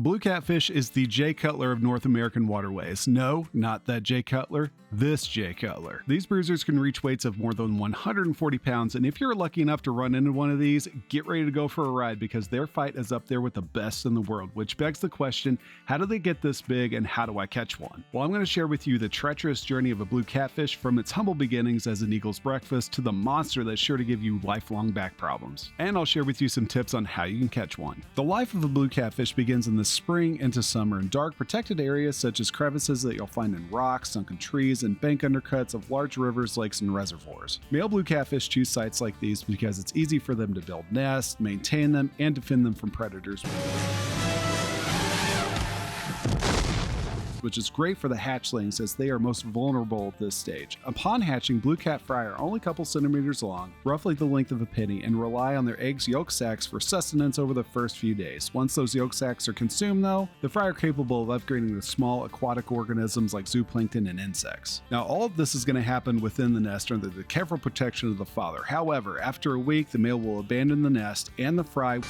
The blue catfish is the Jay Cutler of North American waterways. No, not that Jay Cutler, this Jay Cutler. These bruisers can reach weights of more than 140 pounds, and if you're lucky enough to run into one of these, get ready to go for a ride because their fight is up there with the best in the world, which begs the question, how do they get this big and how do I catch one? Well, I'm going to share with you the treacherous journey of a blue catfish from its humble beginnings as an eagle's breakfast to the monster that's sure to give you lifelong back problems. And I'll share with you some tips on how you can catch one. The life of a blue catfish begins in the spring into summer in dark, protected areas such as crevices that you'll find in rocks, sunken trees, and bank undercuts of large rivers, lakes, and reservoirs. Male blue catfish choose sites like these because it's easy for them to build nests, maintain them, and defend them from predators, which is great for the hatchlings as they are most vulnerable at this stage. Upon hatching, blue cat fry are only a couple centimeters long, roughly the length of a penny, and rely on their eggs' yolk sacs for sustenance over the first few days. Once those yolk sacs are consumed though, the fry are capable of upgrading to small aquatic organisms like zooplankton and insects. Now all of this is going to happen within the nest under the careful protection of the father. However, after a week, the male will abandon the nest and the fry,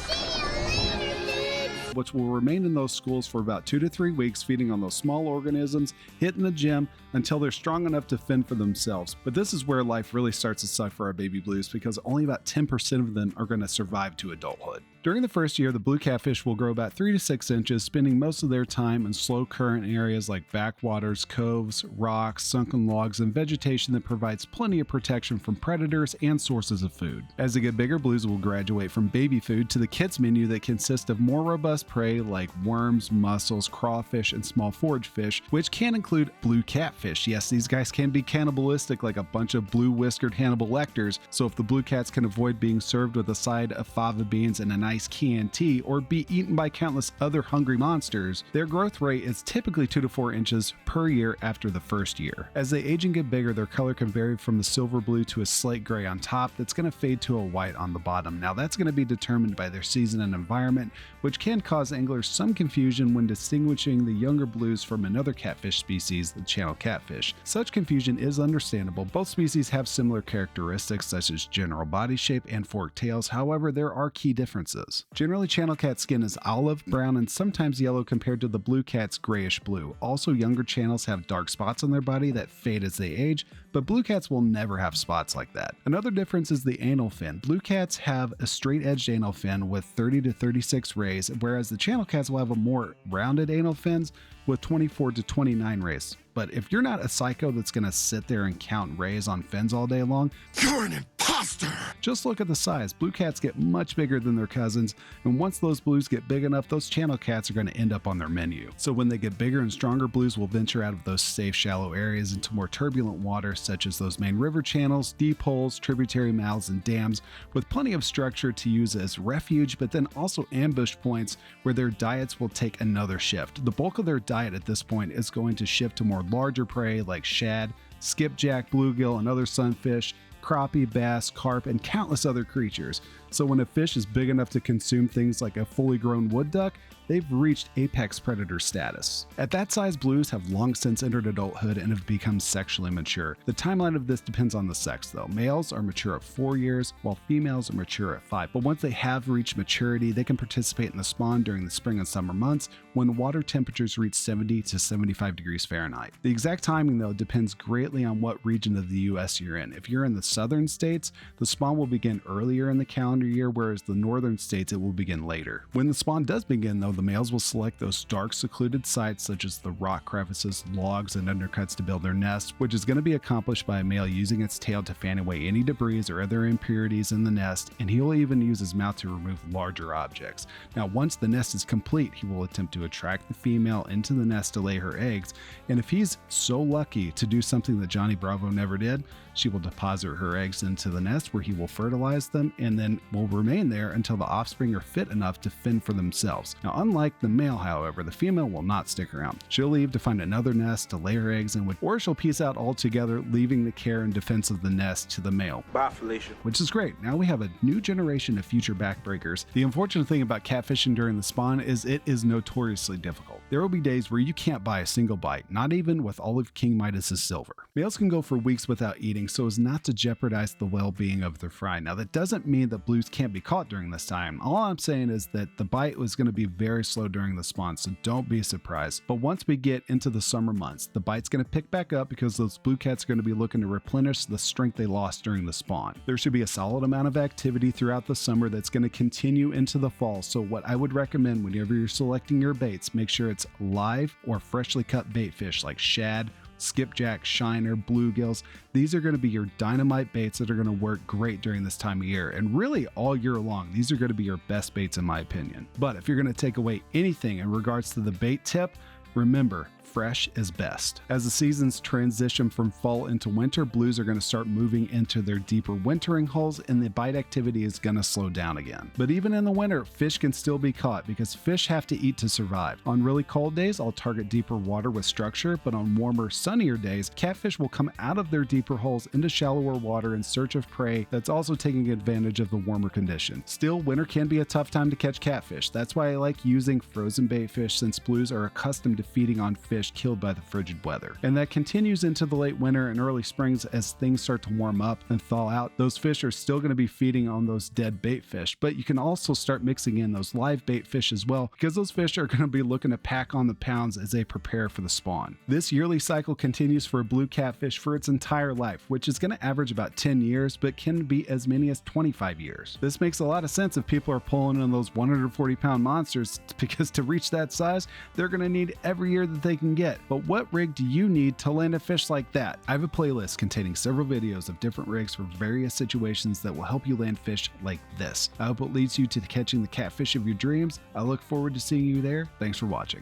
which will remain in those schools for about 2 to 3 weeks, feeding on those small organisms, hitting the gym until they're strong enough to fend for themselves. But this is where life really starts to suck for our baby blues because only about 10% of them are going to survive to adulthood. During the first year, the blue catfish will grow about 3 to 6 inches, spending most of their time in slow current areas like backwaters, coves, rocks, sunken logs, and vegetation that provides plenty of protection from predators and sources of food. As they get bigger, blues will graduate from baby food to the kids menu that consists of more robust prey like worms, mussels, crawfish, and small forage fish, which can include blue catfish. Yes, these guys can be cannibalistic like a bunch of blue-whiskered Hannibal Lecters, so if the blue cats can avoid being served with a side of fava beans and a nice canned tea or be eaten by countless other hungry monsters, their growth rate is typically 2 to 4 inches per year after the first year. As they age and get bigger, their color can vary from the silver blue to a slate gray on top that's going to fade to a white on the bottom. Now that's going to be determined by their season and environment, which can cause anglers some confusion when distinguishing the younger blues from another catfish species, the channel catfish. Such confusion is understandable. Both species have similar characteristics such as general body shape and forked tails. However, there are key differences. Generally, channel cat skin is olive, brown, and sometimes yellow compared to the blue cat's grayish blue. Also, younger channels have dark spots on their body that fade as they age, but blue cats will never have spots like that. Another difference is the anal fin. Blue cats have a straight-edged anal fin with 30 to 36 rays, whereas the channel cats will have a more rounded anal fins with 24 to 29 rays. But if you're not a psycho that's going to sit there and count rays on fins all day long, you're an imposter! Just look at the size. Blue cats get much bigger than their cousins, and once those blues get big enough, those channel cats are going to end up on their menu. So when they get bigger and stronger, blues will venture out of those safe, shallow areas into more turbulent water, such as those main river channels, deep holes, tributary mouths, and dams, with plenty of structure to use as refuge, but then also ambush points where their diets will take another shift. The bulk of their diet at this point is going to shift to more larger prey like shad, skipjack, bluegill, and other sunfish, crappie, bass, carp, and countless other creatures. So when a fish is big enough to consume things like a fully grown wood duck, they've reached apex predator status. At that size, blues have long since entered adulthood and have become sexually mature. The timeline of this depends on the sex though. Males are mature at 4 years, while females are mature at 5. But once they have reached maturity, they can participate in the spawn during the spring and summer months when water temperatures reach 70 to 75 degrees Fahrenheit. The exact timing though depends greatly on what region of the US you're in. If you're in the southern states, the spawn will begin earlier in the calendar year, whereas the northern states it will begin later. When the spawn does begin though, the males will select those dark secluded sites such as the rock crevices, logs, and undercuts to build their nest, which is going to be accomplished by a male using its tail to fan away any debris or other impurities in the nest, and he'll even use his mouth to remove larger objects. Now once the nest is complete, he will attempt to attract the female into the nest to lay her eggs, and if he's so lucky to do something that Johnny Bravo never did, she will deposit her eggs into the nest where he will fertilize them and then will remain there until the offspring are fit enough to fend for themselves. Now unlike the male, however, the female will not stick around. She'll leave to find another nest to lay her eggs in, or she'll peace out altogether, leaving the care and defense of the nest to the male. Bye, Felicia. Which is great. Now we have a new generation of future backbreakers. The unfortunate thing about catfishing during the spawn is it is notoriously difficult. There will be days where you can't buy a single bite, not even with all of King Midas's silver. Males can go for weeks without eating, feeding so as not to jeopardize the well-being of their fry. Now, that doesn't mean that blues can't be caught during this time. All I'm saying is that the bite was going to be very slow during the spawn, so don't be surprised. But once we get into the summer months, the bite's going to pick back up because those blue cats are going to be looking to replenish the strength they lost during the spawn. There should be a solid amount of activity throughout the summer that's going to continue into the fall, so what I would recommend whenever you're selecting your baits, make sure it's live or freshly cut bait fish like shad, skipjack, shiner, bluegills. These are going to be your dynamite baits that are going to work great during this time of year, and really all year long. These are going to be your best baits in my opinion. But if you're going to take away anything in regards to the bait tip, remember, fresh is best. As the seasons transition from fall into winter, blues are going to start moving into their deeper wintering holes, and the bite activity is going to slow down again. But even in the winter, fish can still be caught because fish have to eat to survive. On really cold days, I'll target deeper water with structure, but on warmer, sunnier days, catfish will come out of their deeper holes into shallower water in search of prey that's also taking advantage of the warmer condition. Still, winter can be a tough time to catch catfish. That's why I like using frozen bait fish, since blues are accustomed to feeding on fish killed by the frigid weather. And that continues into the late winter and early springs as things start to warm up and thaw out. Those fish are still going to be feeding on those dead bait fish, but you can also start mixing in those live bait fish as well, because those fish are going to be looking to pack on the pounds as they prepare for the spawn. This yearly cycle continues for a blue catfish for its entire life, which is going to average about 10 years, but can be as many as 25 years. This makes a lot of sense if people are pulling in those 140-pound monsters, because to reach that size, they're going to need every year that they can get. But what rig do you need to land a fish like that? I have a playlist containing several videos of different rigs for various situations that will help you land fish like this. I hope it leads you to catching the catfish of your dreams. I look forward to seeing you there. Thanks for watching.